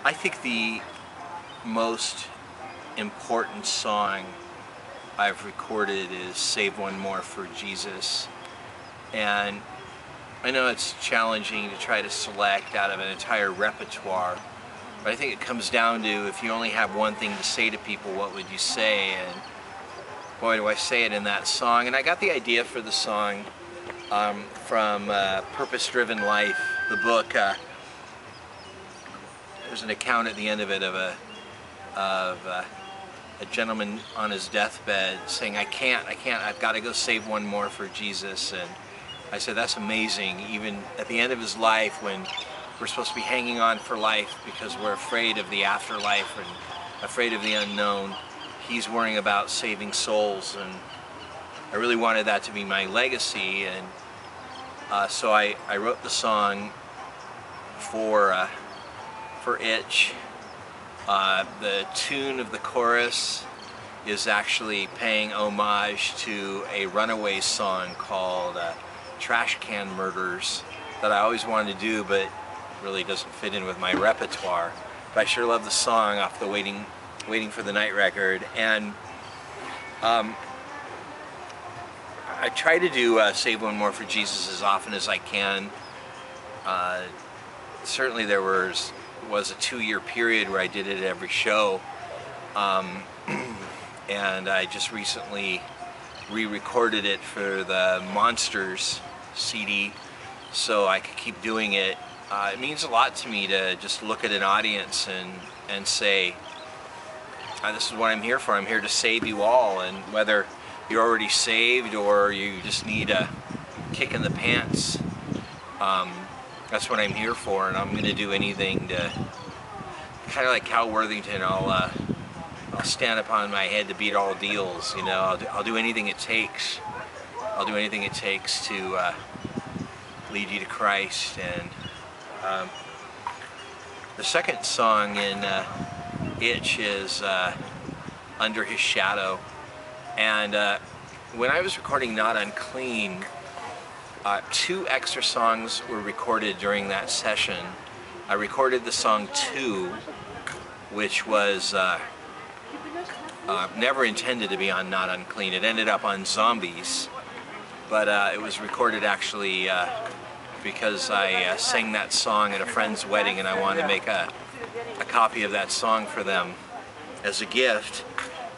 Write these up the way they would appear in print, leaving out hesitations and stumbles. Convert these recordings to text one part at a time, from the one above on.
I think the most important song I've recorded is Save One More for Jesus. And I know it's challenging to try to select out of an entire repertoire, but I think it comes down to, if you only have one thing to say to people, what would you say? And boy, do I say it in that song. And I got the idea for the song from Purpose-Driven Life, the book. There's an account at the end of it of a gentleman on his deathbed saying, I can't, I've got to go save one more for Jesus. And I said, that's amazing. Even at the end of his life, when we're supposed to be hanging on for life because we're afraid of the afterlife and afraid of the unknown, he's worrying about saving souls. And I really wanted that to be my legacy. And so I wrote the song for Itch. The tune of the chorus is actually paying homage to a Runaways song called Trash Can Murders that I always wanted to do, but really doesn't fit in with my repertoire. But I sure love the song off the Waiting for the Night record. And I try to do Save One More for Jesus as often as I can. Certainly there was a 2-year period where I did it at every show, and I just recently re-recorded it for the Monsters CD so I could keep doing it. It means a lot to me to just look at an audience and say, this is what I'm here for. I'm here to save you all, and whether you're already saved or you just need a kick in the pants, that's what I'm here for. And I'm going to do anything to, kind of like Cal Worthington, I'll stand upon my head to beat all deals. You know, I'll do anything it takes. I'll do anything it takes to lead you to Christ. And the second song in Itch is Under His Shadow. And when I was recording Not Unclean, 2 extra songs were recorded during that session. I recorded the song 2, which was never intended to be on Not Unclean. It ended up on Zombies, but it was recorded actually because I sang that song at a friend's wedding, and I wanted to make a copy of that song for them as a gift.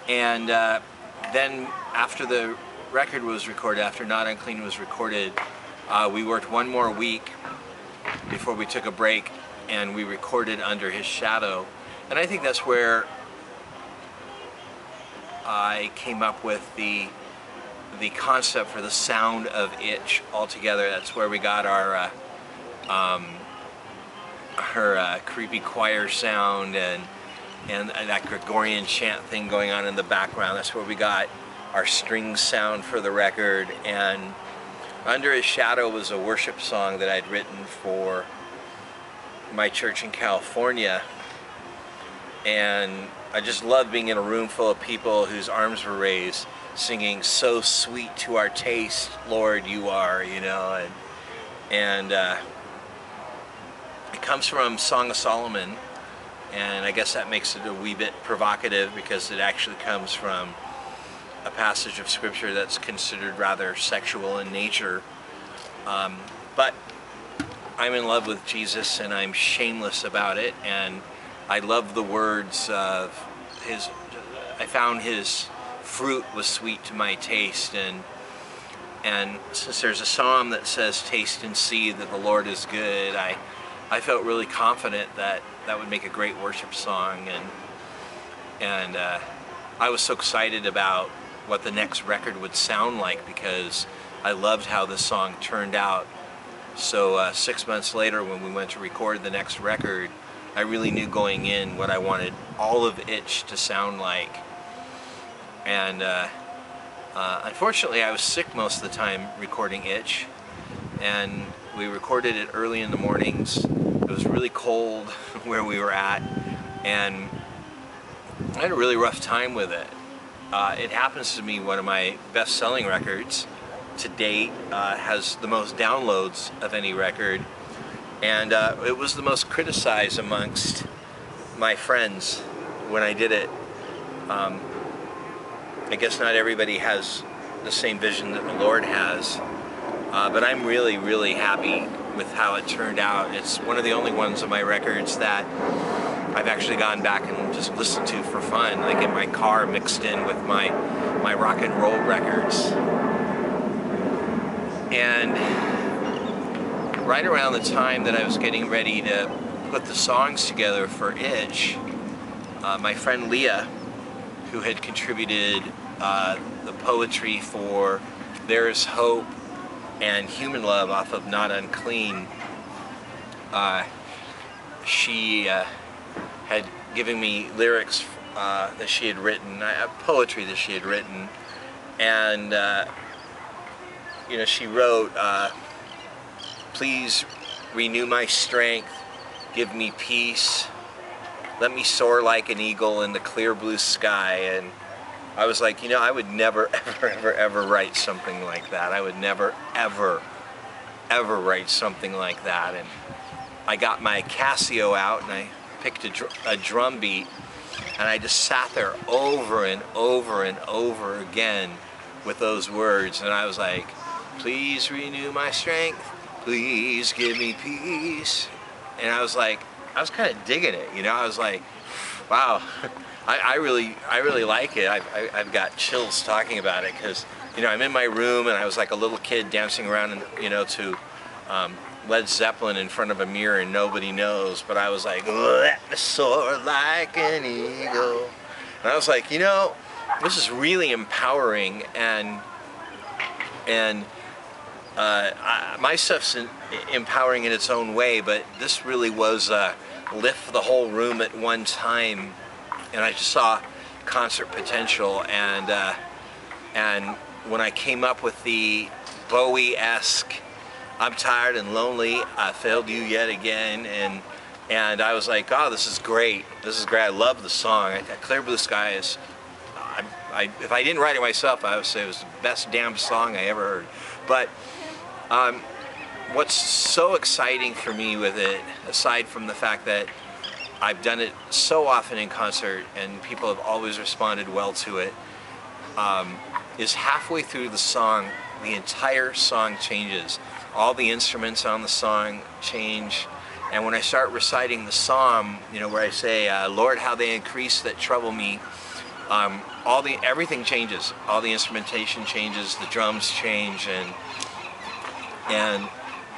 And then after the record was recorded, after Not Unclean was recorded, we worked 1 more week before we took a break, and we recorded Under His Shadow. And I think that's where I came up with the concept for the sound of Itch altogether. That's where we got our creepy choir sound and that Gregorian chant thing going on in the background. That's where we got our string sound for the record. And Under His Shadow was a worship song that I'd written for my church in California. And I just loved being in a room full of people whose arms were raised, singing, "So sweet to our taste, Lord, you are," you know. And it comes from Song of Solomon, and I guess that makes it a wee bit provocative because it actually comes from a passage of scripture that's considered rather sexual in nature. But I'm in love with Jesus, and I'm shameless about it, and I love the words of his. I found his fruit was sweet to my taste, and since there's a psalm that says, "Taste and see that the Lord is good," I felt really confident that that would make a great worship song, and I was so excited about what the next record would sound like because I loved how this song turned out. So 6 months later, when we went to record the next record, I really knew going in what I wanted all of Itch to sound like. And unfortunately, I was sick most of the time recording Itch, and we recorded it early in the mornings. It was really cold where we were at, and I had a really rough time with it. It happens to be one of my best-selling records to date, has the most downloads of any record, and it was the most criticized amongst my friends when I did it. I guess not everybody has the same vision that the Lord has, but I'm really, really happy with how it turned out. It's one of the only ones of my records that I've actually gone back and just listened to for fun, like in my car mixed in with my rock and roll records. And right around the time that I was getting ready to put the songs together for Itch, my friend Leah, who had contributed the poetry for There's Hope and Human Love off of Not Unclean, she had given me lyrics that she had written, poetry that she had written, and you know, she wrote, "Please renew my strength, give me peace, let me soar like an eagle in the clear blue sky." And I was like, you know, I would never, ever write something like that. I would never, ever write something like that. And I got my Casio out and I picked a drum beat, and I just sat there over and over and over again with those words. And I was like, please renew my strength, please give me peace. And I was like, I was kind of digging it, you know. I was like, wow, I really like it. I've got chills talking about it, because, you know, I'm in my room and I was like a little kid dancing around, and, you know, to Led Zeppelin in front of a mirror and nobody knows, but I was like, let me soar like an eagle. And I was like, you know, this is really empowering, and my stuff's empowering in its own way, but this really was lift the whole room at one time, and I just saw concert potential. And when I came up with the Bowie-esque "I'm tired and lonely, I failed you yet again," and I was like, oh, this is great. This is great. I love the song. Clear Blue Sky is, if I didn't write it myself, I would say it was the best damn song I ever heard. But what's so exciting for me with it, aside from the fact that I've done it so often in concert and people have always responded well to it, is halfway through the song, the entire song changes. All the instruments on the song change, and when I start reciting the psalm, you know, where I say, Lord, how they increase that trouble me, everything changes. All the instrumentation changes, the drums change, and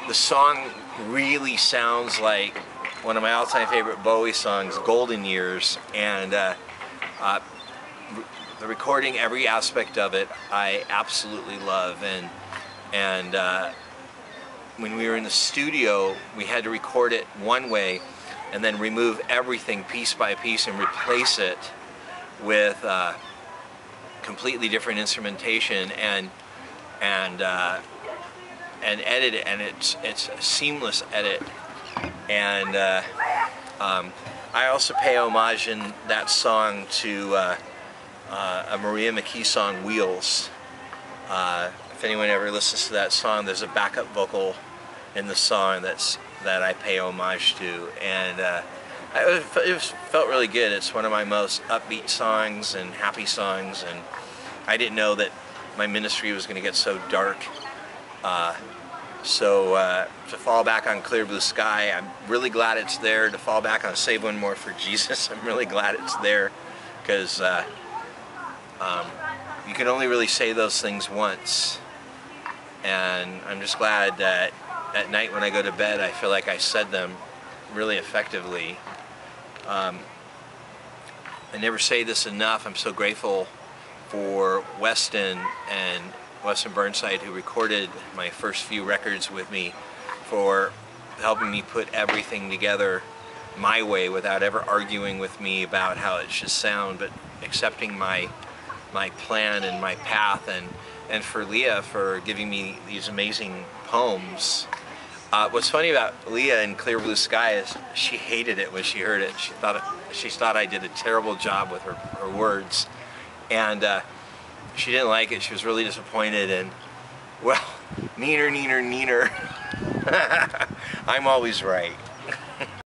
the song really sounds like one of my all-time favorite Bowie songs, Golden Years. And the recording, every aspect of it, I absolutely love. And when we were in the studio, we had to record it one way and then remove everything piece by piece and replace it with completely different instrumentation and edit it, and it's a seamless edit. And I also pay homage in that song to a Maria McKee song, Wheels. If anyone ever listens to that song, there's a backup vocal in the song that I pay homage to, and it felt really good. It's one of my most upbeat songs and happy songs, and I didn't know that my ministry was going to get so dark. So to fall back on Clear Blue Sky, I'm really glad it's there. To fall back on Save One More for Jesus, I'm really glad it's there, because you can only really say those things once. And I'm just glad that at night when I go to bed, I feel like I said them really effectively. I never say this enough. I'm so grateful for Weston and Weston Burnside, who recorded my first few records with me, for helping me put everything together my way without ever arguing with me about how it should sound, but accepting my plan and my path, and for Leah for giving me these amazing poems. What's funny about Leah in Clear Blue Sky is she hated it when she heard it. She thought I did a terrible job with her words, and she didn't like it. She was really disappointed, and, well, neener. I'm always right.